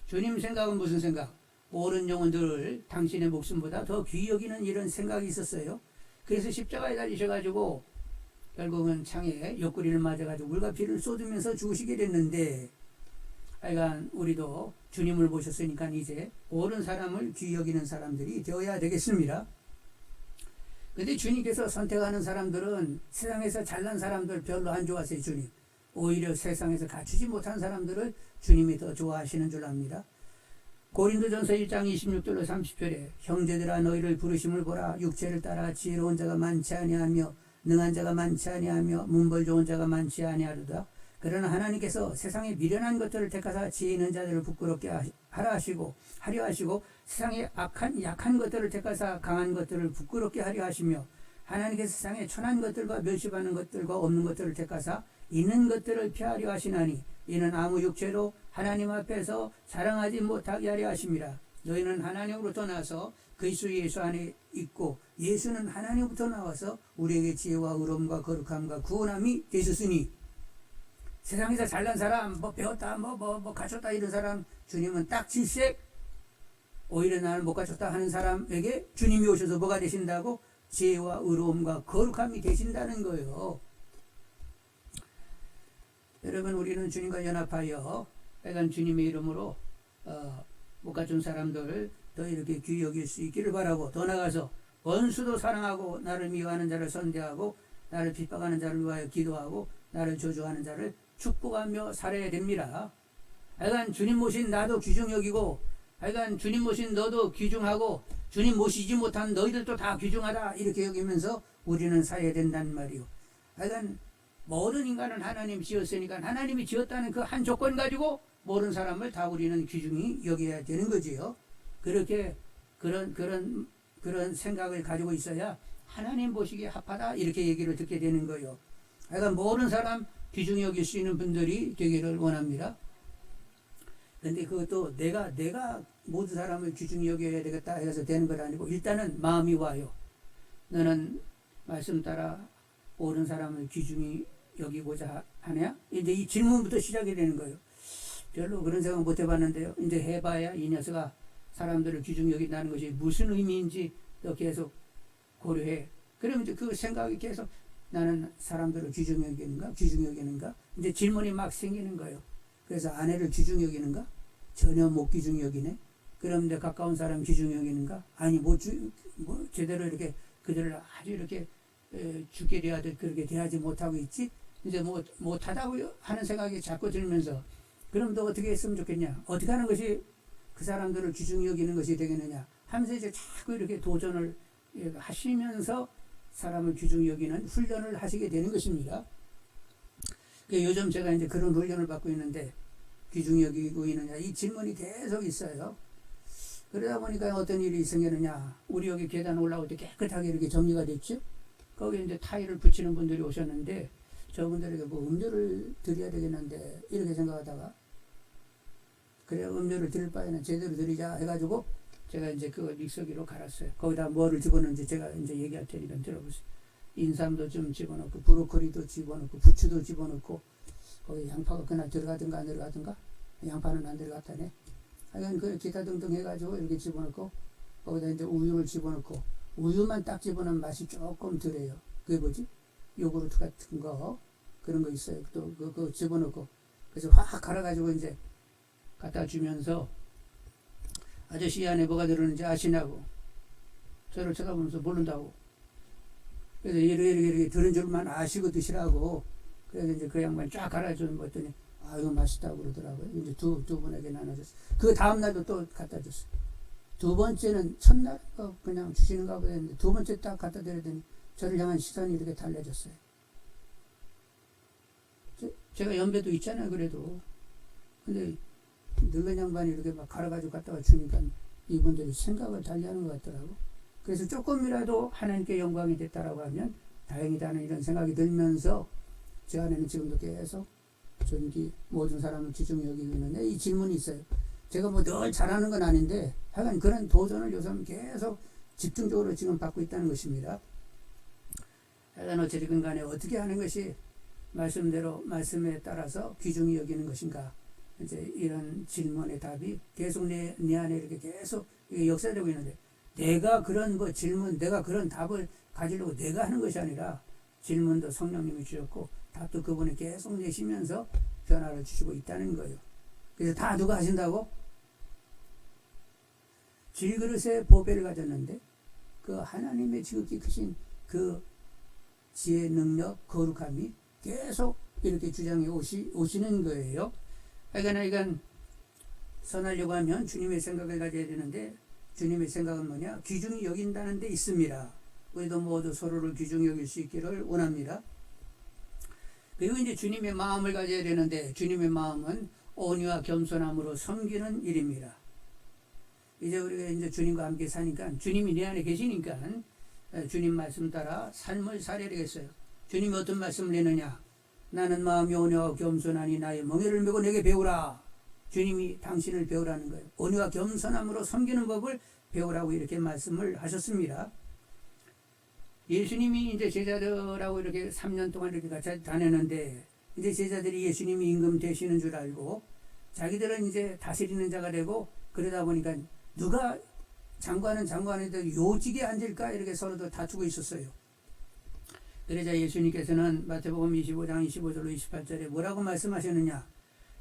주님 생각은 무슨 생각? 옳은 영혼들을 당신의 목숨보다 더 귀히 여기는 이런 생각이 있었어요. 그래서 십자가에 달리셔가지고 결국은 창에 옆구리를 맞아가지고 물과 피를 쏟으면서 죽으시게 됐는데 하여간 우리도 주님을 보셨으니까 이제 옳은 사람을 귀히 여기는 사람들이 되어야 되겠습니다. 근데 주님께서 선택하는 사람들은 세상에서 잘난 사람들 별로 안 좋아하세요. 주님. 오히려 세상에서 갖추지 못한 사람들을 주님이 더 좋아하시는 줄 압니다. 고린도전서 1장 26절로 30절에 형제들아 너희를 부르심을 보라. 육체를 따라 지혜로운 자가 많지 아니하며 능한 자가 많지 아니하며 문벌 좋은 자가 많지 아니하도다. 그러나 하나님께서 세상에 미련한 것들을 택하사 지혜 있는 자들을 부끄럽게 하려 하시고 세상에 약한 것들을 택하사 강한 것들을 부끄럽게 하려 하시며 하나님께서 세상에 천한 것들과 멸시받는 것들과 없는 것들을 택하사 있는 것들을 피하려 하시나니 이는 아무 육체로 하나님 앞에서 자랑하지 못하게 하려 하심이라. 너희는 하나님으로부터 나서 그리스도 예수 안에 있고 예수는 하나님으로부터 나와서 우리에게 지혜와 의로움과 거룩함과 구원함이 되셨으니 세상에서 잘난 사람, 뭐 배웠다, 뭐 갖췄다 이런 사람 주님은 딱 질색. 오히려 나는 못 갖췄다 하는 사람에게 주님이 오셔서 뭐가 되신다고? 지혜와 의로움과 거룩함이 되신다는 거예요. 여러분 우리는 주님과 연합하여 빨간 주님의 이름으로 못 갖춘 사람들 더 이렇게 귀히 여길 수 있기를 바라고 더 나아가서 원수도 사랑하고 나를 미워하는 자를 선대하고 나를 핍박하는 자를 위하여 기도하고 나를 저주하는 자를 축복하며 살아야 됩니다. 하여간 주님 모신 나도 귀중 여기고 하여간 주님 모신 너도 귀중하고 주님 모시지 못한 너희들도 다 귀중하다 이렇게 여기면서 우리는 살아야 된다는 말이요. 하여간 모든 인간은 하나님 지었으니까 하나님이 지었다는 그 한 조건 가지고 모든 사람을 다 우리는 귀중히 여겨야 되는 거지요. 그렇게 그런 생각을 가지고 있어야 하나님 보시기에 합하다 이렇게 얘기를 듣게 되는 거예요. 하여간 모든 사람 귀중히 여길 수 있는 분들이 되기를 원합니다. 근데 그것도 내가 모든 사람을 귀중히 여겨야 되겠다 해서 되는 건 아니고 일단은 마음이 와요. 너는 말씀 따라 옳은 사람을 귀중히 여기고자 하냐? 이제 이 질문부터 시작이 되는 거예요. 별로 그런 생각 못 해봤는데요. 이제 해봐야 이 녀석아 사람들을 귀중히 여긴다는 것이 무슨 의미인지 또 계속 고려해. 그러면 이제 그 생각이 계속 나는 사람들을 귀중히 여기는가? 이제 질문이 막 생기는 거예요. 그래서 아내를 귀중히 여기는가? 전혀 못 귀중히 여기네. 그럼 내 가까운 사람 귀중히 여기는가? 아니 제대로 이렇게 그들을 아주 이렇게 죽게 대하듯 그렇게 대하지 못하고 있지. 이제 못하다고 하는 생각이 자꾸 들면서 그럼 너 어떻게 했으면 좋겠냐? 어떻게 하는 것이 그 사람들을 귀중히 여기는 것이 되겠느냐? 하면서 이제 자꾸 이렇게 도전을 하시면서 사람을 귀중히 여기는 훈련을 하시게 되는 것입니다. 요즘 제가 이제 그런 훈련을 받고 있는데 귀중히 여기고 있느냐 이 질문이 계속 있어요. 그러다 보니까 어떤 일이 생기느냐? 우리 여기 계단 올라올 때 깨끗하게 이렇게 정리가 됐죠. 거기에 이제 타일을 붙이는 분들이 오셨는데 저분들에게 뭐 음료를 드려야 되겠는데 이렇게 생각하다가 그래 음료를 드릴 바에는 제대로 드리자 해가지고 제가 이제 그걸 믹서기로 갈았어요. 거기다 뭐를 집어넣는지 제가 이제 얘기할 테니까 들어보세요. 인삼도 좀 집어넣고 브로콜리도 집어넣고 부추도 집어넣고 거기 양파가 그날 들어가든가 안 들어가든가, 양파는 안 들어갔다네. 하여간 그 기타 등등 해가지고 이렇게 집어넣고, 거기다 이제 우유를 집어넣고, 우유만 딱 집어넣으면 맛이 조금 덜해요. 그게 뭐지? 요구르트 같은 거, 그런 거 있어요. 또 그거 집어넣고, 그래서 확 갈아가지고 이제 갖다 주면서, 아저씨 이 안에 뭐가 들었는지 아시냐고. 저를 쳐다보면서 모른다고. 그래서 이렇게 들은 줄만 아시고 드시라고. 그래서 이제 그 양반이 쫙 갈아주는 거 했더니, 아, 이거 맛있다고 그러더라고요. 이제 두 분에게 나눠줬어요. 그 다음날도 또 갖다 줬어요. 두 번째는 첫날 그냥 주시는가 보다 했는데, 두 번째 딱 갖다 드렸더니, 저를 향한 시선이 이렇게 달라졌어요. 제가 연배도 있잖아요, 그래도. 근데, 늙은 양반이 이렇게 막 갈아가지고 갖다가 주니까, 이분들이 생각을 달리하는 것 같더라고. 그래서 조금이라도 하나님께 영광이 됐다라고 하면 다행이다는 이런 생각이 들면서 제 안에는 지금도 계속 존귀, 모든 사람을 귀중히 여기고 있는데, 이 질문이 있어요. 제가 뭐 늘 잘하는 건 아닌데 하여간 그런 도전을 요즘 계속 집중적으로 지금 받고 있다는 것입니다. 하여간 어찌됐든 간에 어떻게 하는 것이 말씀대로 말씀에 따라서 귀중히 여기는 것인가, 이제 이런 질문의 답이 계속 내 안에 이렇게 계속 역사되고 있는데, 내가 그런 뭐 질문, 내가 그런 답을 가지려고 내가 하는 것이 아니라 질문도 성령님이 주셨고 답도 그분이 계속 내시면서 변화를 주시고 있다는 거예요. 그래서 다 누가 하신다고? 질그릇에 보배를 가졌는데 그 하나님의 지극히 크신 그 지혜, 능력, 거룩함이 계속 이렇게 주장해 오시는 거예요. 그러니까 선하려고 하면 주님의 생각을 가져야 되는데, 주님의 생각은 뭐냐? 귀중히 여긴다는 데 있습니다. 우리도 모두 서로를 귀중히 여길 수 있기를 원합니다. 그리고 이제 주님의 마음을 가져야 되는데, 주님의 마음은 온유와 겸손함으로 섬기는 일입니다. 이제 우리가 이제 주님과 함께 사니까, 주님이 내 안에 계시니까 주님 말씀 따라 삶을 살아야 되겠어요. 주님이 어떤 말씀을 내느냐? 나는 마음이 온유하고 겸손하니 나의 멍에를 메고 내게 배우라. 주님이 당신을 배우라는 거예요. 온유와 겸손함으로 섬기는 법을 배우라고 이렇게 말씀을 하셨습니다. 예수님이 이제 제자들하고 이렇게 3년 동안 이렇게 같이 다녔는데, 이제 제자들이 예수님이 임금 되시는 줄 알고 자기들은 이제 다스리는 자가 되고, 그러다 보니까 누가 장관한테 요직에 앉을까 이렇게 서로도 다투고 있었어요. 그러자 예수님께서는 마태복음 25장 25절로 28절에 뭐라고 말씀하셨느냐?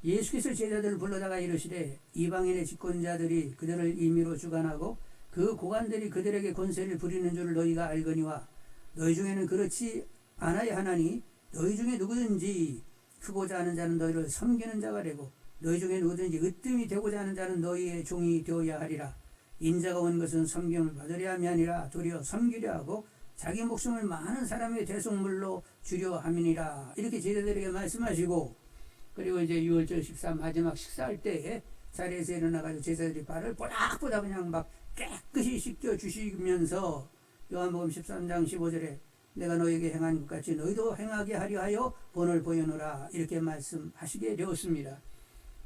예수께서 제자들을 불러다가 이르시되, 이방인의 집권자들이 그들을 임의로 주관하고 그 고관들이 그들에게 권세를 부리는 줄을 너희가 알거니와, 너희 중에는 그렇지 않아야 하나니 너희 중에 누구든지 크고자 하는 자는 너희를 섬기는 자가 되고, 너희 중에 누구든지 으뜸이 되고자 하는 자는 너희의 종이 되어야 하리라. 인자가 온 것은 섬김을 받으려 함이 아니라 도리어 섬기려 하고 자기 목숨을 많은 사람의 대속물로 주려 함이니라. 이렇게 제자들에게 말씀하시고, 그리고 이제 6월절 식사 마지막 식사할 때에 자리에서 일어나가지고 제자들이 발을 보닥보닥 그냥 막 깨끗이 씻겨 주시면서 요한복음 13장 15절에 내가 너에게 행한 것 같이 너희도 행하게 하려 하여 본을 보여노라, 이렇게 말씀하시게 되었습니다.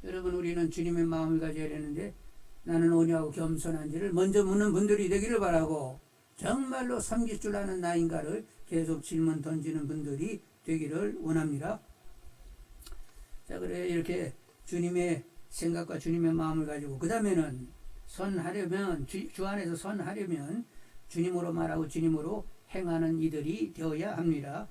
여러분, 우리는 주님의 마음을 가져야 되는데, 나는 온유하고 겸손한지를 먼저 묻는 분들이 되기를 바라고, 정말로 섬길 줄 아는 나인가를 계속 질문 던지는 분들이 되기를 원합니다. 자, 그래 이렇게 주님의 생각과 주님의 마음을 가지고, 그 다음에는 선하려면, 주 안에서 선하려면 주님으로 말하고 주님으로 행하는 이들이 되어야 합니다.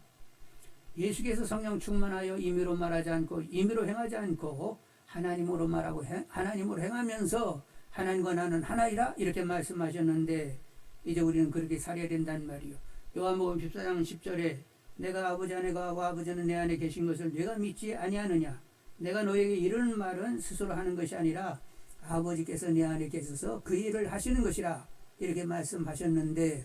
예수께서 성령 충만하여 임의로 말하지 않고 임의로 행하지 않고 하나님으로 말하고 하나님으로 행하면서 하나님과 나는 하나이라, 이렇게 말씀하셨는데, 이제 우리는 그렇게 살아야 된다는 말이요. 요한복음 14장 10절에 내가 아버지 안에 가고 아버지는 내 안에 계신 것을 내가 믿지 아니하느냐? 내가 너에게 이르는 말은 스스로 하는 것이 아니라 아버지께서 내 안에 계셔서 그 일을 하시는 것이라, 이렇게 말씀하셨는데,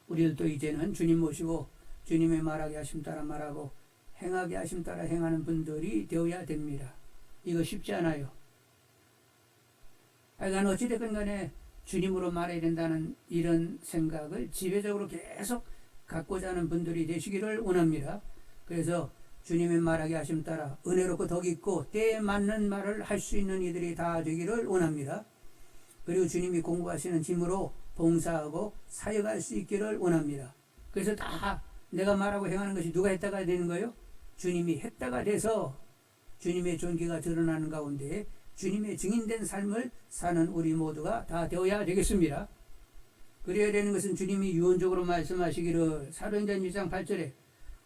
우리들도 이제는 주님 모시고 주님의 말하게 하심 따라 말하고 행하게 하심 따라 행하는 분들이 되어야 됩니다. 이거 쉽지 않아요. 하여간 어찌됐건 간에 주님으로 말해야 된다는 이런 생각을 지배적으로 계속 갖고자 하는 분들이 되시기를 원합니다. 그래서 주님의 말하게 하심 따라 은혜롭고 덕 있고 때에 맞는 말을 할 수 있는 이들이 다 되기를 원합니다. 그리고 주님이 공부하시는 짐으로 봉사하고 사역할 수 있기를 원합니다. 그래서 다 내가 말하고 행하는 것이 누가 했다가 되는 거예요? 주님이 했다가 돼서 주님의 존귀가 드러나는 가운데 주님의 증인된 삶을 사는 우리 모두가 다 되어야 되겠습니다. 그래야 되는 것은 주님이 유언적으로 말씀하시기를 사도행전 1장 8절에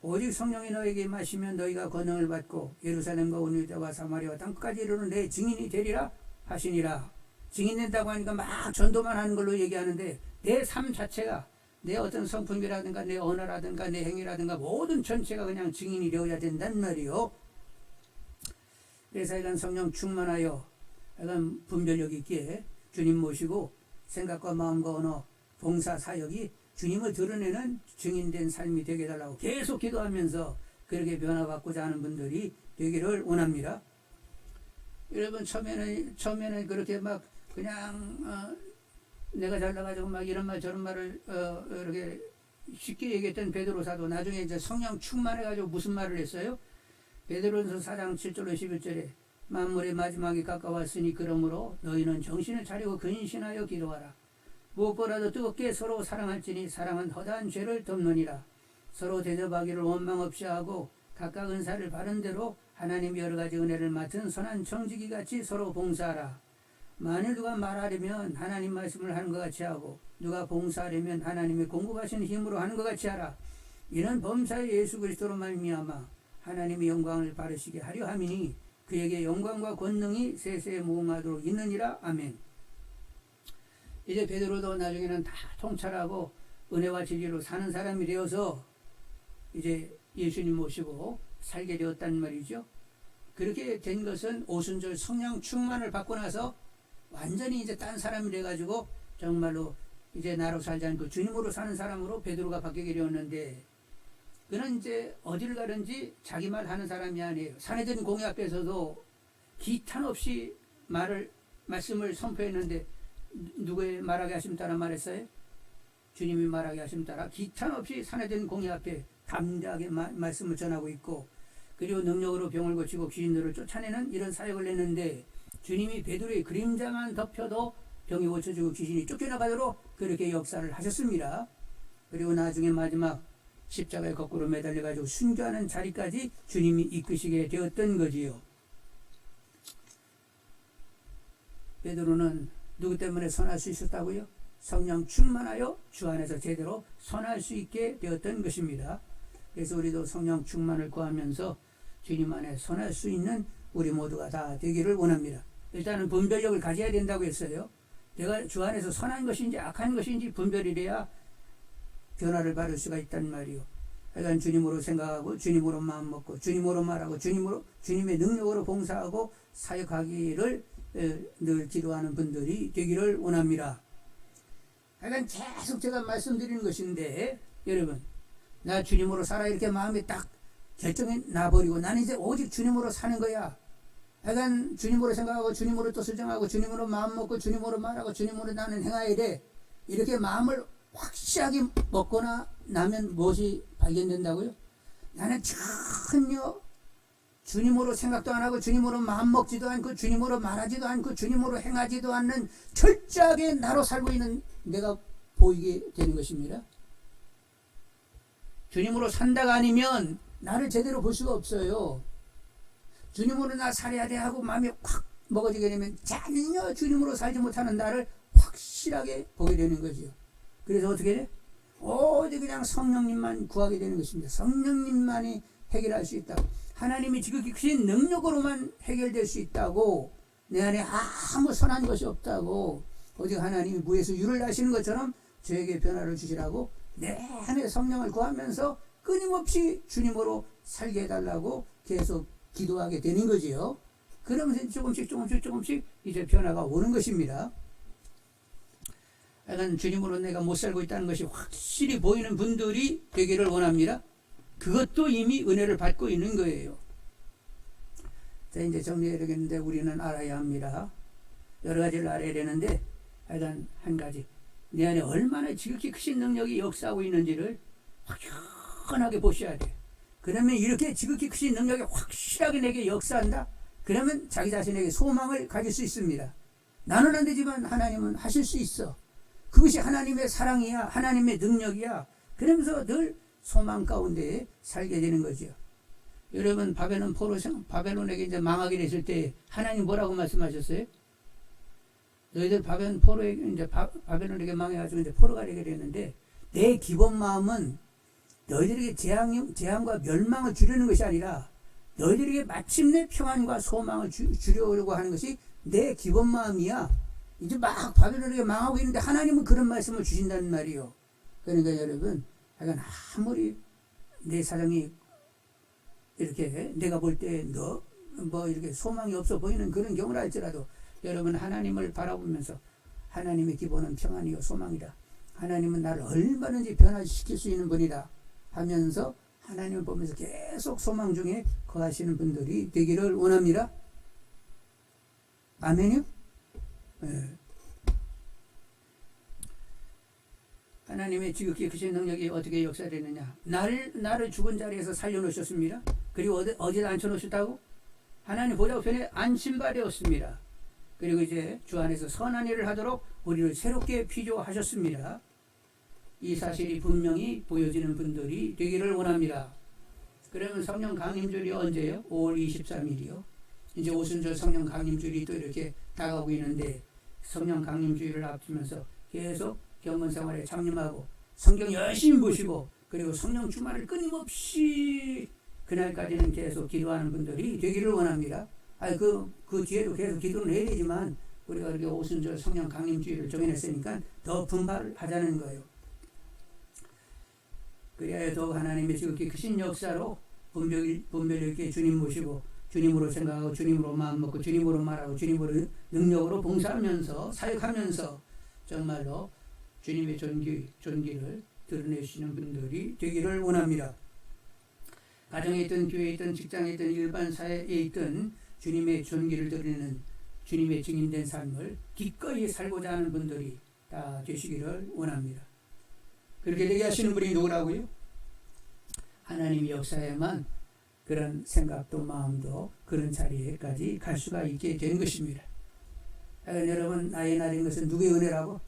오직 성령이 너에게 임하시면 너희가 권능을 받고 예루살렘과 온 유다와 사마리아와 땅끝까지 이르는 내 증인이 되리라 하시니라. 증인된다고 하니까 막 전도만 하는 걸로 얘기하는데 내 삶 자체가 내 어떤 성품이라든가 내 언어라든가 내 행위라든가 모든 전체가 그냥 증인이 되어야 된단 말이요. 그래서 이런 성령 충만하여 이런 분별력 있게 주님 모시고 생각과 마음과 언어 봉사 사역이 주님을 드러내는 증인된 삶이 되게 해달라고 계속 기도하면서 그렇게 변화받고자 하는 분들이 되기를 원합니다. 여러분 처음에는 그렇게 막 그냥 내가 잘나가지고 막 이런 말 저런 말을 이렇게 쉽게 얘기했던 베드로 사도 나중에 이제 성령 충만해가지고 무슨 말을 했어요? 베드로전서 4장 7절로 11절에 만물의 마지막이 가까웠으니 그러므로 너희는 정신을 차리고 근신하여 기도하라. 무엇보다도 뜨겁게 서로 사랑할지니 사랑은 허다한 죄를 덮느니라. 서로 대접하기를 원망 없이 하고 각각 은사를 바른 대로 하나님 여러 가지 은혜를 맡은 선한 청지기 같이 서로 봉사하라. 만일 누가 말하려면 하나님 말씀을 하는 것 같이 하고 누가 봉사하려면 하나님의 공급하신 힘으로 하는 것 같이 하라. 이는 범사의 예수 그리스도로 말미암아 하나님의 영광을 바르시게 하려 함이니 그에게 영광과 권능이 세세에 무궁하도록 있느니라. 아멘. 이제 베드로도 나중에는 다 통찰하고 은혜와 진리로 사는 사람이 되어서 이제 예수님 모시고 살게 되었단 말이죠. 그렇게 된 것은 오순절 성령 충만을 받고 나서 완전히 이제 딴 사람이 돼가지고 정말로 이제 나로 살지 않고 주님으로 사는 사람으로 베드로가 바뀌게 되었는데 그는 이제 어디를 가든지 자기 말 하는 사람이 아니에요. 산헤드린 공회 앞에서도 기탄 없이 말씀을 선포했는데 누구의 말하게 하심 따라 말했어요? 주님이 말하게 하심 따라 기탄 없이 산헤드린 공회 앞에 담대하게 말씀을 전하고 있고 그리고 능력으로 병을 고치고 귀신들을 쫓아내는 이런 사역을 했는데 주님이 베드로의 그림자만 덮여도 병이 고쳐지고 귀신이 쫓겨나가도록 그렇게 역사를 하셨습니다. 그리고 나중에 마지막 십자가에 거꾸로 매달려가지고 순교하는 자리까지 주님이 이끄시게 되었던 거지요. 베드로는 누구 때문에 선할 수 있었다고요? 성령 충만하여 주 안에서 제대로 선할 수 있게 되었던 것입니다. 그래서 우리도 성령 충만을 구하면서 주님 안에 선할 수 있는 우리 모두가 다 되기를 원합니다. 일단은 분별력을 가져야 된다고 했어요. 내가 주 안에서 선한 것인지 악한 것인지 분별이 돼야 변화를 받을 수가 있단 말이요. 그러니까 주님으로 생각하고 주님으로 마음 먹고 주님으로 말하고 주님의 능력으로 봉사하고 사역하기를 늘 기도하는 분들이 되기를 원합니다. 그러니까 계속 제가 말씀드리는 것인데 여러분 나 주님으로 살아 이렇게 마음에 딱 결정이 나버리고 나는 이제 오직 주님으로 사는 거야. 그러니까 주님으로 생각하고 주님으로 뜻을 정하고 주님으로 마음 먹고 주님으로 말하고 주님으로 나는 행해야 돼. 이렇게 마음을 확실하게 먹거나 나면 무엇이 발견된다고요? 나는 전혀 주님으로 생각도 안 하고 주님으로 마음 먹지도 않고 주님으로 말하지도 않고 주님으로 행하지도 않는 철저하게 나로 살고 있는 내가 보이게 되는 것입니다. 주님으로 산다가 아니면 나를 제대로 볼 수가 없어요. 주님으로 나 살아야 돼 하고 마음이 확 먹어지게 되면 전혀 주님으로 살지 못하는 나를 확실하게 보게 되는 거죠. 그래서 어떻게 돼? 오직 그냥 성령님만 구하게 되는 것입니다. 성령님만이 해결할 수 있다고. 하나님이 지극히 크신 능력으로만 해결될 수 있다고. 내 안에 아무 선한 것이 없다고. 오직 하나님이 무에서 유를 나시는 것처럼 저에게 변화를 주시라고 내 안에 성령을 구하면서 끊임없이 주님으로 살게 해달라고 계속 기도하게 되는 거지요. 그러면서 조금씩 이제 변화가 오는 것입니다. 약간 주님으로 내가 못 살고 있다는 것이 확실히 보이는 분들이 되기를 원합니다. 그것도 이미 은혜를 받고 있는 거예요. 자, 이제 정리해야 되겠는데 우리는 알아야 합니다. 여러 가지를 알아야 되는데 약간 한 가지 내 안에 얼마나 지극히 크신 능력이 역사하고 있는지를 확연하게 보셔야 돼요. 그러면 이렇게 지극히 크신 능력이 확실하게 내게 역사한다? 그러면 자기 자신에게 소망을 가질 수 있습니다. 나는 안 되지만 하나님은 하실 수 있어. 그것이 하나님의 사랑이야. 하나님의 능력이야. 그러면서 늘 소망 가운데 살게 되는 거죠. 여러분 바벨론에게 이제 망하게 됐을 때 하나님 뭐라고 말씀하셨어요? 너희들 바벨론에게 망해가지고 이제 포로가 되게 됐는데 내 기본 마음은 너희들에게 재앙과 멸망을 주려는 것이 아니라 너희들에게 마침내 평안과 소망을 주려고 하는 것이 내 기본 마음이야. 이제 막 바벨론에게 망하고 있는데 하나님은 그런 말씀을 주신다는 말이요. 그러니까 여러분, 약간 아무리 내 사정이 이렇게 내가 볼 때 뭐 이렇게 소망이 없어 보이는 그런 경우라 할지라도 여러분 하나님을 바라보면서 하나님의 기본은 평안이요 소망이다. 하나님은 나를 얼마든지 변화시킬 수 있는 분이다 하면서 하나님을 보면서 계속 소망 중에 거하시는 분들이 되기를 원합니다. 아멘이요? 네. 하나님의 지극히 크신 능력이 어떻게 역사되느냐? 나를 죽은 자리에서 살려놓으셨습니다. 그리고 어디다 앉혀놓으셨다고? 하나님 보좌우편에 안심받으었습니다. 그리고 이제 주 안에서 선한 일을 하도록 우리를 새롭게 피조하셨습니다. 이 사실이 분명히 보여지는 분들이 되기를 원합니다. 그러면 성령 강림주일이 언제예요? 5월 23일이요. 이제 오순절 성령 강림주일이 또 이렇게 다가오고 있는데 성령 강림주일을 앞두면서 계속 경건 생활에 참여하고 성경 열심히 보시고 그리고 성령 주말을 끊임없이 그날까지는 계속 기도하는 분들이 되기를 원합니다. 그 뒤에도 계속 기도는 해야 되지만 우리가 이렇게 오순절 성령 강림주일을 정해냈으니까 더 분발을 하자는 거예요. 그래야 더욱 하나님의 지극히 크신 역사로 분별 있게 주님 모시고 주님으로 생각하고 주님으로 마음먹고 주님으로 말하고 주님으로 능력으로 봉사하면서 사역하면서 정말로 주님의 존귀를 드러내시는 분들이 되기를 원합니다. 가정에 있든 교회에 있든 직장에 있든 일반 사회에 있든 주님의 존귀를 드러내는 주님의 증인된 삶을 기꺼이 살고자 하는 분들이 다 되시기를 원합니다. 그렇게 되게 하시는 분이 누구라고요? 하나님의 역사에만 그런 생각도 마음도 그런 자리에까지 갈 수가 있게 된 것입니다. 여러분 나의 날인 것은 누구의 은혜라고?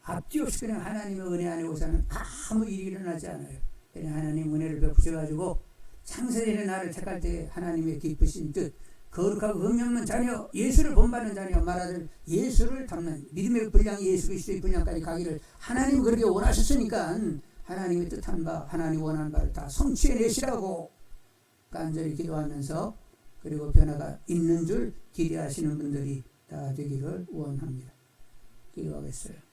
앞뒤 없이 그냥 하나님의 은혜 안에 오사는 아무 일이 일어나지 않아요. 그냥 하나님 은혜를 베푸셔가지고 창세전에 나를 택할 때 하나님의 기쁘신 뜻 거룩하고 흠없는 자녀 예수를 본받는 자녀 말하들 예수를 닮는 믿음의 분량 예수 그리스도의 분량까지 가기를 하나님이 그렇게 원하셨으니까 하나님의 뜻한 바 하나님 원하는 바를 다 성취해내시라고 간절히 기도하면서 그리고 변화가 있는 줄 기대하시는 분들이 다 되기를 원합니다. 기도하겠어요.